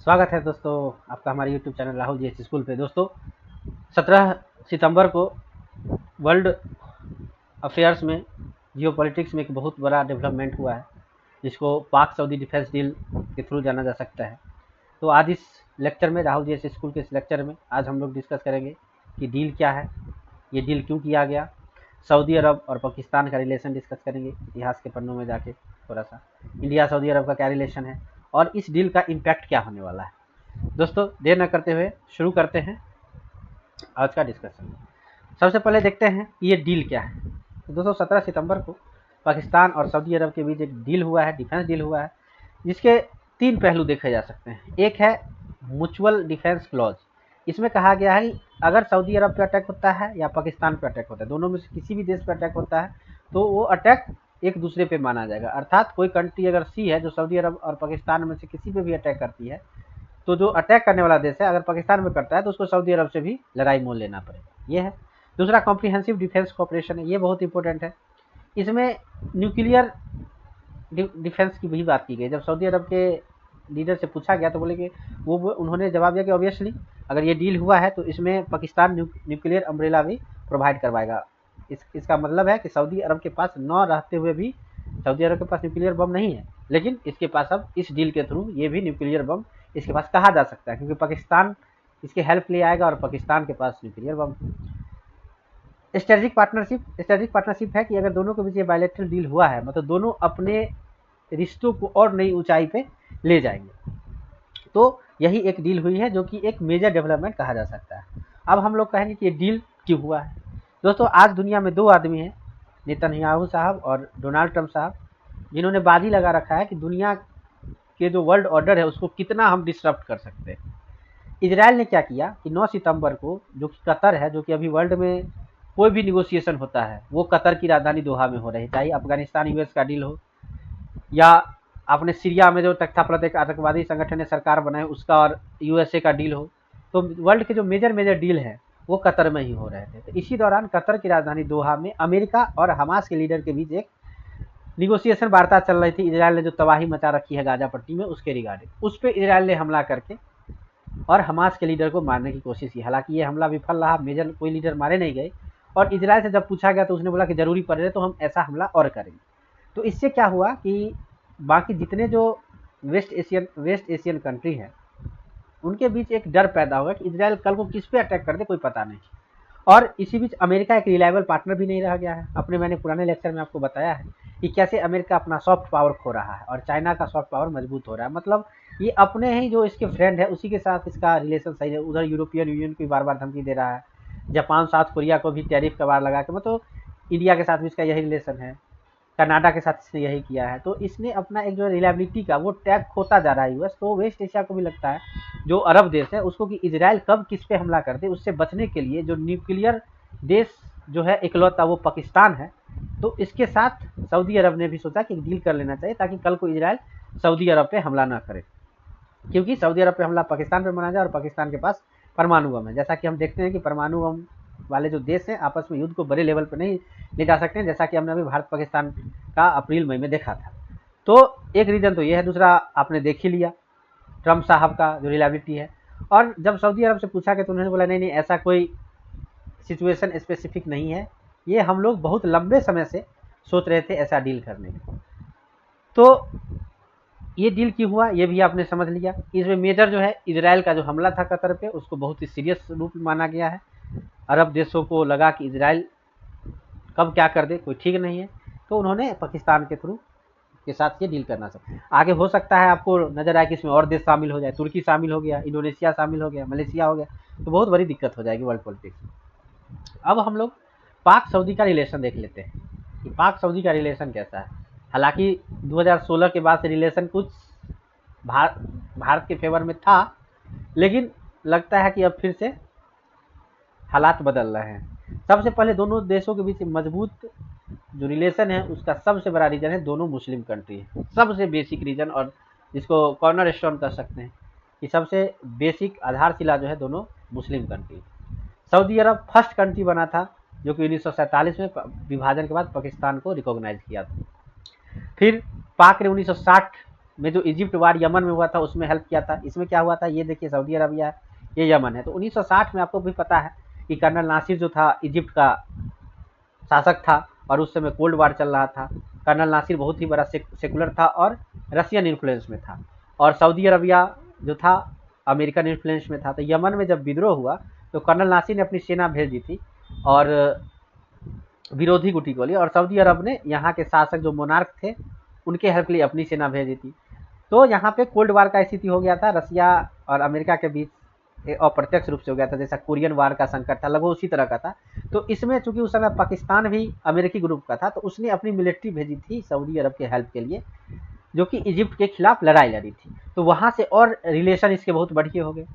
स्वागत है दोस्तों आपका हमारे YouTube channel Rahul ji school पे। दोस्तों 17 सितंबर को वर्ल्ड अफेयर्स में जियोपॉलिटिक्स में एक बहुत बड़ा डेवलपमेंट हुआ है, जिसको पाक सऊदी डिफेंस डील के थ्रू जाना जा सकता है। तो आज इस लेक्चर में, राहुल जी स्कूल के इस लेक्चर में आज हम लोग डिस्कस करेंगे कि डील क्या है, ये डील क्यों किया गया, सऊदी अरब और पाकिस्तान का रिलेशन डिस्कस करेंगे, इतिहास के पन्नों में जाके थोड़ा सा इंडिया सऊदी अरब का क्या रिलेशन है और इस डील का इम्पैक्ट क्या होने वाला है। दोस्तों देर न करते हुए शुरू करते हैं आज का डिस्कशन। सबसे पहले देखते हैं कि ये डील क्या है। तो दोस्तों 17 सितंबर को पाकिस्तान और सऊदी अरब के बीच एक डील हुआ है, डिफेंस डील हुआ है, जिसके तीन पहलू देखे जा सकते हैं। एक है म्यूचुअल डिफेंस क्लॉज। इसमें कहा गया है कि अगर सऊदी अरब पे अटैक होता है या पाकिस्तान पे अटैक होता है, दोनों में से किसी भी देश पे अटैक होता है तो वो अटैक एक दूसरे पे माना जाएगा। अर्थात कोई कंट्री अगर सी है जो सऊदी अरब और पाकिस्तान में से किसी पे भी अटैक करती है, तो जो अटैक करने वाला देश है अगर पाकिस्तान में करता है तो उसको सऊदी अरब से भी लड़ाई मोल लेना पड़ेगा। ये है। दूसरा कॉम्प्रिहेंसिव डिफेंस कोऑपरेशन है, ये बहुत इंपॉर्टेंट है। इसमें न्यूक्लियर डिफेंस की भी बात की गई। जब सऊदी अरब के लीडर से पूछा गया तो बोले कि उन्होंने जवाब दिया कि ऑब्वियसली अगर ये डील हुआ है तो इसमें पाकिस्तान न्यूक्लियर अम्ब्रेला भी प्रोवाइड करवाएगा। इसका मतलब है कि सऊदी अरब के पास न रहते हुए भी, सऊदी अरब के पास न्यूक्लियर बम नहीं है, लेकिन इसके पास अब इस डील के थ्रू ये भी न्यूक्लियर बम इसके पास कहा जा सकता है, क्योंकि पाकिस्तान इसके हेल्प ले आएगा और पाकिस्तान के पास न्यूक्लियर बम। स्ट्रेटेजिक पार्टनरशिप है कि अगर दोनों के बीच ये बायलैटरल डील हुआ है, मतलब दोनों अपने रिश्तों को और नई ऊंचाई पे ले जाएंगे, तो यही एक डील हुई है जो कि एक मेजर डेवलपमेंट कहा जा सकता है। अब हम लोग कहेंगे कि ये डील क्यों हुआ है। दोस्तों आज दुनिया में दो आदमी हैं, नेतन्याहू साहब और डोनाल्ड ट्रंप साहब, जिन्होंने बाजी लगा रखा है कि दुनिया के जो वर्ल्ड ऑर्डर है उसको कितना हम डिसरप्ट कर सकते हैं। इजराइल ने क्या किया कि 9 सितंबर को, जो कि कतर है, जो कि अभी वर्ल्ड में कोई भी निगोशिएशन होता है वो कतर की राजधानी दोहा में हो रही है, चाहे अफगानिस्तान यूएस का डील हो या आपने सीरिया में जो तख्तापलट एक आतंकवादी संगठन ने सरकार बनाई उसका और यूएसए का डील हो, तो वर्ल्ड के जो मेजर मेजर डील है वो कतर में ही हो रहे थे। तो इसी दौरान कतर की राजधानी दोहा में अमेरिका और हमास के लीडर के बीच एक निगोशिएशन वार्ता चल रही थी। इजराइल ने जो तबाही मचा रखी है गाजा पट्टी में उसके रिगार्डिंग, उस पर इजराइल ने हमला करके और हमास के लीडर को मारने की कोशिश की। हालांकि ये हमला विफल रहा, मेजर कोई लीडर मारे नहीं गए, और इजराइल से जब पूछा गया तो उसने बोला कि जरूरी पड़े तो हम ऐसा हमला और करेंगे। तो इससे क्या हुआ कि बाकी जितने जो वेस्ट एशियन कंट्री है उनके बीच एक डर पैदा हुआ कि इजराइल कल को किस पे अटैक कर दे कोई पता नहीं। और इसी बीच अमेरिका एक रिलायबल पार्टनर भी नहीं रह गया है। मैंने पुराने लेक्चर में आपको बताया है कि कैसे अमेरिका अपना सॉफ्ट पावर खो रहा है और चाइना का सॉफ्ट पावर मजबूत हो रहा है। मतलब ये अपने ही जो इसके फ्रेंड है उसी के साथ इसका रिलेशन सही है। उधर यूरोपियन यूनियन को बार बार धमकी दे रहा है, जापान साउथ कोरिया को भी टैरिफ का बार लगा के, मतलब इंडिया के साथ भी इसका यही रिलेशन है, कनाडा के साथ इसने यही किया है। तो इसने अपना एक जो रिलायबिलिटी का वो टैग खोता जा रहा है यूएस। तो वेस्ट एशिया को भी लगता है, जो अरब देश है उसको, कि इजराइल कब किस पे हमला कर दे, उससे बचने के लिए जो न्यूक्लियर देश जो है इकलौता वो पाकिस्तान है। तो इसके साथ सऊदी अरब ने भी सोचा कि डील कर लेना चाहिए ताकि कल को इजराइल सऊदी अरब पे हमला ना करे, क्योंकि सऊदी अरब पे हमला पाकिस्तान पे माना जाए और पाकिस्तान के पास परमाणु बम है। जैसा कि हम देखते हैं कि परमाणु बम वाले जो देश हैं आपस में युद्ध को बड़े लेवल पर नहीं ले जा सकते हैं, जैसा कि हमने अभी भारत पाकिस्तान का अप्रैल मई में देखा था। तो एक रीजन तो ये है। दूसरा आपने देख ही लिया ट्रंप साहब का जो रिलायबिलिटी है। और जब सऊदी अरब से पूछा गया तो उन्होंने बोला नहीं नहीं, ऐसा कोई सिचुएशन स्पेसिफिक नहीं है, ये हम लोग बहुत लंबे समय से सोच रहे थे ऐसा डील करने की। तो ये डील क्यों हुआ ये भी आपने समझ लिया। इसमें मेजर जो है इजराइल का जो हमला था कतर पे, उसको बहुत ही सीरियस रूप में माना गया है। अरब देशों को लगा कि इजराइल कब क्या कर दे कोई ठीक नहीं है, तो उन्होंने पाकिस्तान के थ्रू के साथ ये डील करना चाहिए। आगे हो सकता है आपको नजर आए कि इसमें और देश शामिल हो जाए, तुर्की शामिल हो गया, इंडोनेशिया शामिल हो गया, मलेशिया हो गया, तो बहुत बड़ी दिक्कत हो जाएगी वर्ल्ड पॉलिटिक्स में। अब हम लोग पाक सऊदी का रिलेशन देख लेते हैं कि पाक सऊदी का रिलेशन कैसा है। हालांकि 2016 के बाद से रिलेशन कुछ भारत के फेवर में था, लेकिन लगता है कि अब फिर से हालात बदल रहे हैं। सबसे पहले दोनों देशों के बीच मजबूत जो रिलेशन है उसका सबसे बड़ा रीजन है दोनों मुस्लिम कंट्री है। सबसे बेसिक रीजन, और जिसको कॉर्नर स्टोन कर सकते हैं कि सबसे बेसिक आधारशिला जो है दोनों मुस्लिम कंट्री। सऊदी अरब फर्स्ट कंट्री बना था जो कि 1947 में विभाजन के बाद पाकिस्तान को रिकॉग्नाइज किया था। फिर पाक ने 1960 में जो इजिप्ट वार यमन में हुआ था उसमें हेल्प किया था। इसमें क्या हुआ था, ये देखिए सऊदी अरबिया है, ये यमन है। तो 1960 में आपको भी पता है कि कर्नल नासिर जो था इजिप्ट का शासक था और उस समय कोल्ड वार चल रहा था। कर्नल नासिर बहुत ही बड़ा सेकुलर था और रशियन इन्फ्लुएंस में था, और सऊदी अरबिया जो था अमेरिकन इन्फ्लुएंस में था। तो यमन में जब विद्रोह हुआ तो कर्नल नासिर ने अपनी सेना भेज दी थी और विरोधी गुटी को लिया, और सऊदी अरब ने यहाँ के शासक जो मोनार्क थे उनके हेल्प के लिए अपनी सेना भेजी थी। तो यहाँ पे कोल्ड वार का स्थिति हो गया था, रसिया और अमेरिका के बीच अप्रत्यक्ष रूप से हो गया था, जैसा कोरियन वार का संकट था लगभग उसी तरह का था। तो इसमें चूंकि उस समय पाकिस्तान भी अमेरिकी ग्रुप का था, तो उसने अपनी मिलिट्री भेजी थी सऊदी अरब के हेल्प के लिए, जो कि इजिप्ट के खिलाफ लड़ाई लड़ी थी। तो वहां से और रिलेशन इसके बहुत बढ़िया हो गए।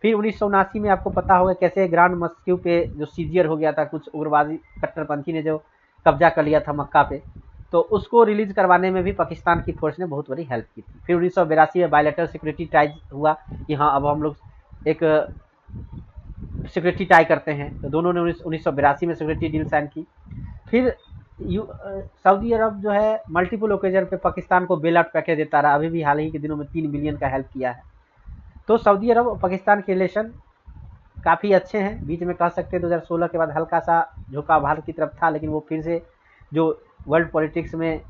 फिर 1979 में आपको पता होगा कैसे ग्रांड मस्क्यू पे जो सीजियर हो गया था, कुछ उग्रवादी कट्टरपंथी ने जो कब्जा कर लिया था मक्का पे, तो उसको रिलीज करवाने में भी पाकिस्तान की फोर्स ने बहुत बड़ी हेल्प की थी। फिर 1982 में बायलैटरल सिक्योरिटी टाइज हुआ कि हाँ अब हम लोग एक सिक्योरिटी टाई करते हैं, तो दोनों ने 1982 में सिक्योरिटी डील साइन की। फिर सऊदी अरब जो है मल्टीपल ओकेजन पे पाकिस्तान को बेल आउट पैकेज देता रहा, अभी भी हाल ही के दिनों में 3 बिलियन का हेल्प किया है। तो सऊदी अरब और पाकिस्तान के रिलेशन काफ़ी अच्छे हैं। बीच में कह सकते हैं 2016 के बाद हल्का सा झुकाव भारत की तरफ था, लेकिन वो फिर से जो वर्ल्ड पॉलिटिक्स में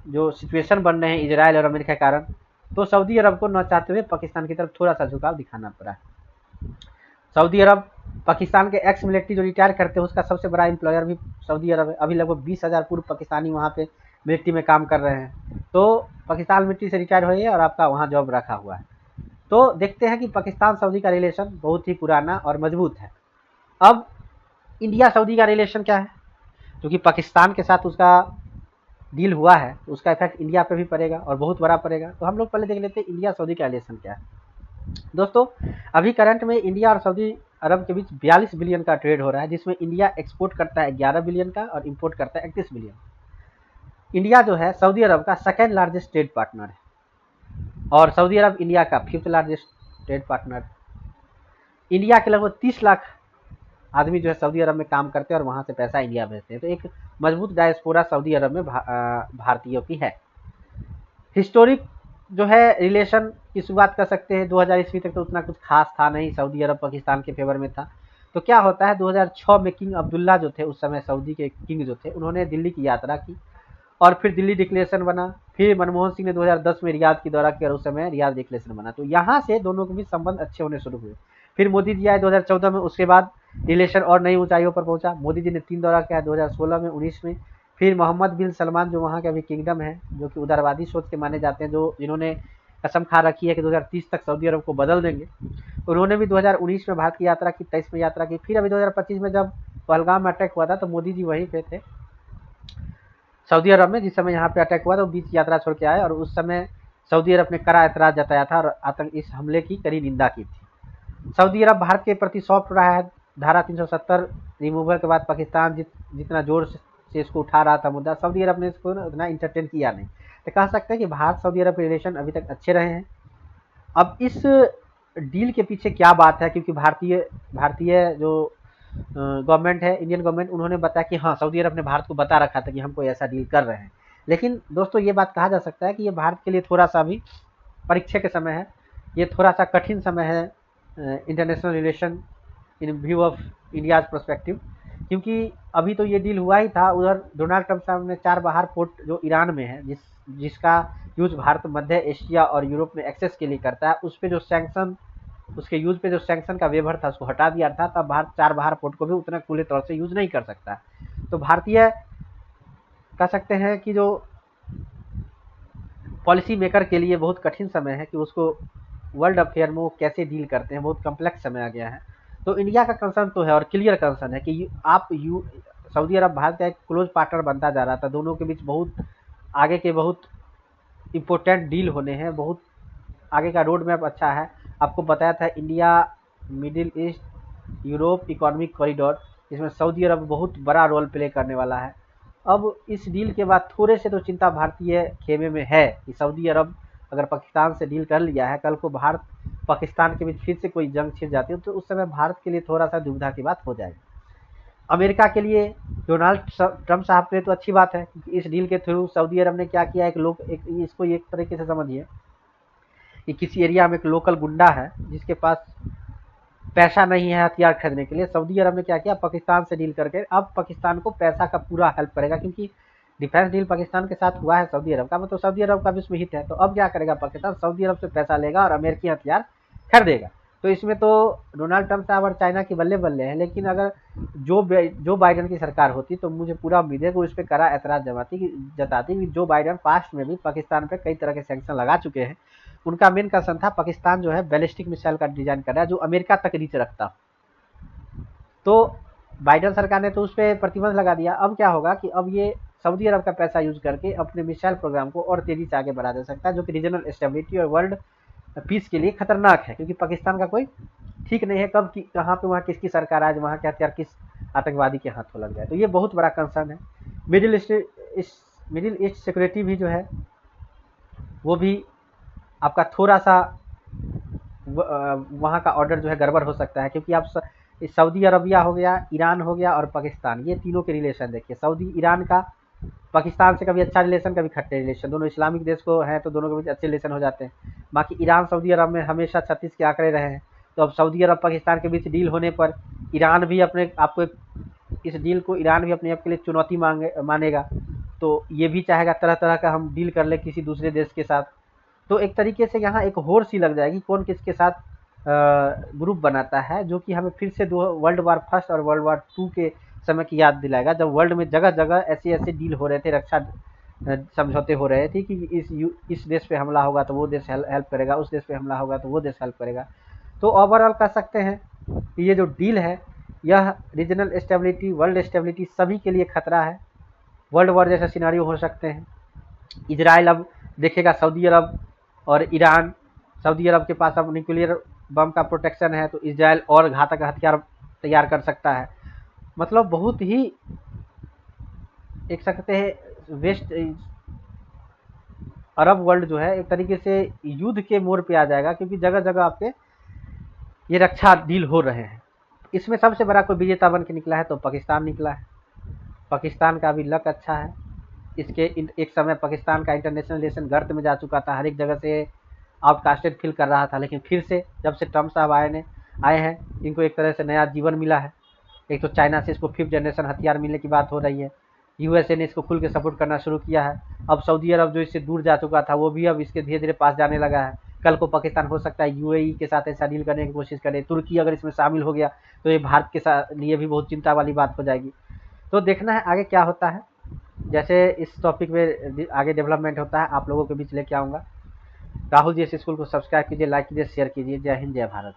जो सिचुएशन बन रहे हैं इजराइल और अमेरिका के कारण, तो सऊदी अरब को न चाहते हुए पाकिस्तान की तरफ थोड़ा सा झुकाव दिखाना पड़ा। सऊदी अरब पाकिस्तान के एक्स मिलिट्री जो रिटायर करते हैं उसका सबसे बड़ा एम्प्लॉयर भी सऊदी अरब है। अभी लगभग 20,000 पूर्व पाकिस्तानी वहाँ पे मिलिट्री में काम कर रहे हैं। तो पाकिस्तान मिलिट्री से रिटायर हुए और आपका वहाँ जॉब रखा हुआ है। तो देखते हैं कि पाकिस्तान सऊदी का रिलेशन बहुत ही पुराना और मजबूत है। अब इंडिया सऊदी का रिलेशन क्या है, क्योंकि पाकिस्तान के साथ उसका डील हुआ है तो उसका इफेक्ट इंडिया पे भी पड़ेगा और बहुत बड़ा पड़ेगा। तो हम लोग पहले देख लेते हैं इंडिया सऊदी का रिलेशन क्या है। दोस्तों अभी करंट में इंडिया और सऊदी अरब के बीच 42 बिलियन का ट्रेड हो रहा है, जिसमें इंडिया एक्सपोर्ट करता है 11 बिलियन का और इंपोर्ट करता है 31 बिलियन। इंडिया जो है सऊदी अरब का सेकेंड लार्जेस्ट ट्रेड पार्टनर है और सऊदी अरब इंडिया का 5th largest trade partner. India के लगभग 30 लाख आदमी जो है सऊदी अरब में काम करते हैं और वहाँ से पैसा इंडिया भेजते हैं। तो एक मजबूत डायस्पोरा सऊदी अरब में भारतीयों की है। हिस्टोरिक जो है रिलेशन की शुरुआत कर सकते हैं 2000 ईस्वी तक तो उतना कुछ खास था नहीं, सऊदी अरब पाकिस्तान के फेवर में था। तो क्या होता है 2006 में किंग अब्दुल्ला जो थे उस समय सऊदी के किंग जो थे, उन्होंने दिल्ली की यात्रा की और फिर दिल्ली डिक्लेरेशन बना। फिर मनमोहन सिंह ने 2010 में रियाद की दौरा किया और उस समय रियाद डिक्लेरेशन बना। तो यहाँ से दोनों के बीच संबंध अच्छे होने शुरू हुए। फिर मोदी जी आए 2014 में, उसके बाद रिलेशन और नई ऊंचाइयों पर पहुंचा। मोदी जी ने 3 दौरा किया 2016 में, 19 में। फिर मोहम्मद बिन सलमान जो वहाँ के अभी किंगडम है, जो कि उदारवादी सोच के माने जाते हैं, जो जिन्होंने कसम खा रखी है कि 2030 तक सऊदी अरब को बदल देंगे, उन्होंने भी 2019 में भारत की यात्रा की, 23 में यात्रा की। फिर अभी 2025 में जब पहलगाम में अटैक हुआ था तो मोदी जी वहीं पे थे सऊदी अरब में, जिस समय यहाँ पे अटैक हुआ तो बीच यात्रा छोड़ के आए और उस समय सऊदी अरब ने कड़ा ऐतराज जताया था और आतंक इस हमले की कड़ी निंदा की थी। सऊदी अरब भारत के प्रति सॉफ्ट रहा है। धारा 370 रिमूवल के बाद पाकिस्तान जितना जोर से इसको उठा रहा था मुद्दा, सऊदी अरब ने इसको उतना इंटरटेन किया नहीं। तो कह सकते हैं कि भारत सऊदी अरब के रिलेशन अभी तक अच्छे रहे हैं। अब इस डील के पीछे क्या बात है, क्योंकि भारतीय जो गवर्नमेंट है, इंडियन गवर्नमेंट, उन्होंने बताया कि हाँ सऊदी अरब ने भारत को बता रखा था कि हम कोई ऐसा डील कर रहे हैं। लेकिन दोस्तों ये बात कहा जा सकता है कि ये भारत के लिए थोड़ा सा भी परीक्षा के समय है, ये थोड़ा सा कठिन समय है international relation in view of India's perspective, क्योंकि अभी तो ये डील हुआ ही था। उधर डोनाल्ड ट्रंप साहब ने 4 बाहर पोर्ट जो ईरान में है, जिसका यूज भारत मध्य एशिया और यूरोप में एक्सेस के लिए करता है, उस पे जो सैंक्शन, उसके यूज पे जो सैंक्शन का वेवर था उसको हटा दिया था। तब भारत 4 बाहर पोर्ट को भी उतना खुले तौर से यूज नहीं कर सकता। तो भारतीय कह सकते हैं कि जो पॉलिसी मेकर के लिए बहुत कठिन समय है कि उसको वर्ल्ड अफेयर में वो कैसे डील करते हैं, बहुत कम्प्लेक्स समय आ गया है। तो इंडिया का कंसर्न तो है और क्लियर कंसर्न है कि आप सऊदी अरब भारत का एक क्लोज पार्टनर बनता जा रहा था, दोनों के बीच बहुत आगे के बहुत इम्पोर्टेंट डील होने हैं, बहुत आगे का रोड मैप अच्छा है। आपको बताया था India middle east Europe economic corridor, इसमें सऊदी अरब बहुत बड़ा रोल प्ले करने वाला है। अब इस डील के बाद थोड़े से तो चिंता भारतीय खेमे में है कि सऊदी अरब अगर पाकिस्तान से डील कर लिया है, कल को भारत पाकिस्तान के बीच फिर से कोई जंग छिड़ जाती है तो उस समय भारत के लिए थोड़ा सा दुविधा की बात हो जाएगी। अमेरिका के लिए डोनाल्ड ट्रम्प साहब के लिए तो अच्छी बात है, क्योंकि इस डील के थ्रू सऊदी अरब ने क्या किया, इसको एक तरीके से समझिए कि किसी एरिया में एक लोकल गुंडा है जिसके पास पैसा नहीं है हथियार खरीदने के लिए, सऊदी अरब ने क्या किया, पाकिस्तान से डील करके अब पाकिस्तान को पैसा का पूरा हेल्प करेगा, क्योंकि डिफेंस डील पाकिस्तान के साथ हुआ है सऊदी अरब का, मतलब सऊदी अरब का विश्व हित है। तो अब क्या करेगा पाकिस्तान, सऊदी अरब से पैसा लेगा और अमेरिकी हथियार खरीदेगा। तो इसमें तो डोनाल्ड ट्रम्प साहब और चाइना की बल्ले बल्ले हैं, लेकिन अगर जो बाइडन की सरकार होती तो मुझे पूरा उम्मीद है कि उस पर कड़ा एतराज जताती कि जो बाइडन पास्ट में भी पाकिस्तान पे कई तरह के सैंक्शन लगा चुके हैं। उनका मेन कंसर्न था पाकिस्तान जो है बैलिस्टिक मिसाइल का डिजाइन कर रहा है जो अमेरिका तक रीच रखता। तो बाइडन सरकार ने तो उस पर प्रतिबंध लगा दिया। अब क्या होगा कि अब ये सऊदी अरब का पैसा यूज करके अपने मिसाइल प्रोग्राम को और तेजी से आगे बढ़ा दे सकता है, जो कि रीजनल स्टेबिलिटी और वर्ल्ड पीस के लिए खतरनाक है, क्योंकि पाकिस्तान का कोई ठीक नहीं है कब कहाँ पे वहाँ किसकी सरकार आज वहाँ के हथियार किस आतंकवादी के हाथों लग जाए। तो ये बहुत बड़ा कंसर्न है। मिडिल ईस्ट सिक्योरिटी भी जो है वो भी आपका थोड़ा सा वहाँ का ऑर्डर जो है गड़बड़ हो सकता है, क्योंकि आप सऊदी अरबिया हो गया, ईरान हो गया और पाकिस्तान, ये तीनों के रिलेशन देखिए। सऊदी ईरान का पाकिस्तान से कभी अच्छा रिलेशन कभी खट्टे रिलेशन, दोनों इस्लामिक देश को हैं तो दोनों के बीच अच्छे रिलेशन हो जाते हैं। बाकी ईरान सऊदी अरब में हमेशा 36 के आंकड़े रहे हैं। तो अब सऊदी अरब पाकिस्तान के बीच डील होने पर ईरान भी अपने आपको इस डील को ईरान भी अपने आप के लिए चुनौती मानेगा। तो ये भी चाहेगा तरह तरह का हम डील कर ले किसी दूसरे देश के साथ। तो एक तरीके से यहाँ एक होड़ सी लग जाएगी कौन किसके साथ ग्रुप बनाता है, जो कि हमें फिर से वर्ल्ड वार फर्स्ट और वर्ल्ड वार टू के समय की याद दिलाएगा, जब वर्ल्ड में जगह जगह ऐसे ऐसे डील हो रहे थे, रक्षा समझौते हो रहे थे कि इस देश पे हमला होगा तो वो देश हेल्प करेगा, उस देश पे हमला होगा तो वो देश हेल्प करेगा। तो ओवरऑल कह सकते हैं कि ये जो डील है यह रीजनल स्टेबिलिटी, वर्ल्ड स्टेबिलिटी सभी के लिए खतरा है। वर्ल्ड वॉर जैसे सिनारियो हो सकते हैं। इजराइल अब देखेगा सऊदी अरब और ईरान, सऊदी अरब के पास अब न्यूक्लियर बम का प्रोटेक्शन है, तो इजराइल और घातक हथियार तैयार कर सकता है। मतलब बहुत ही एक सकते हैं वेस्ट अरब वर्ल्ड जो है एक तरीके से युद्ध के मोड़ पे आ जाएगा, क्योंकि जगह जगह आपके ये रक्षा डील हो रहे हैं। इसमें सबसे बड़ा कोई विजेता बन के निकला है तो पाकिस्तान निकला है। पाकिस्तान का भी लक अच्छा है। इसके एक समय पाकिस्तान का इंटरनेशनल रिलेशन गर्त में जा चुका था, हर एक जगह से आउटकास्टेड फील कर रहा था, लेकिन फिर से जब से ट्रम्प साहब आए हैं इनको एक तरह से नया जीवन मिला है। एक तो चाइना से इसको 5th जनरेशन हथियार मिलने की बात हो रही है, यूएसए ने इसको खुल के सपोर्ट करना शुरू किया है। अब सऊदी अरब जो इससे दूर जा चुका था वो भी अब इसके धीरे धीरे पास जाने लगा है। कल को पाकिस्तान हो सकता है यूएई के साथ ऐसा डील करने की कोशिश करे। तुर्की अगर इसमें शामिल हो गया तो ये भारत के साथ लिए भी बहुत चिंता वाली बात हो जाएगी। तो देखना है आगे क्या होता है। जैसे इस टॉपिक में आगे डेवलपमेंट होता है आप लोगों के बीच लेके आऊँगा। राहुल जी इस स्कूल को सब्सक्राइब कीजिए, लाइक कीजिए, शेयर कीजिए। जय हिंद, जय भारत।